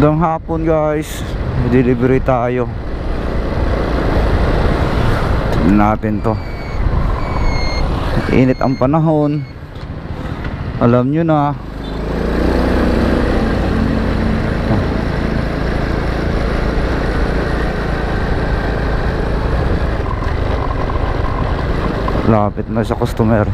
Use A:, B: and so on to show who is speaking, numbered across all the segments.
A: Hanggang hapon guys, delivery tayo. Tignan natin to. Init ang panahon, alam nyo na. Lapit na sa customer.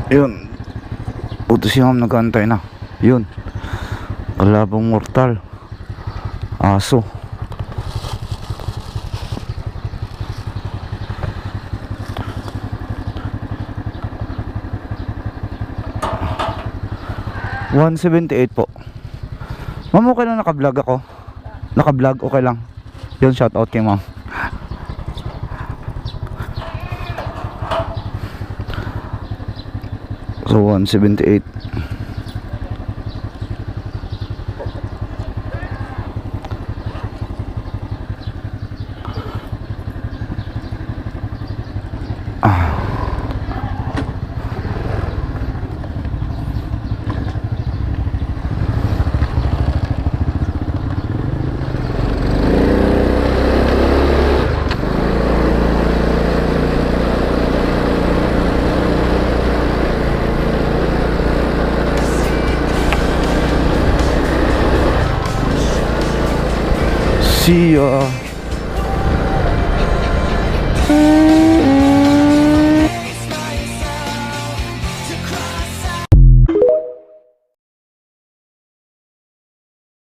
A: Yun, utos yung nag-antay na. Yun, kalabang mortal, aso. $178 po. Ma'am, okay lang naka-vlog ako? Naka-vlog, okay lang. Yun, shout out kay ma'am. So 178. See ya.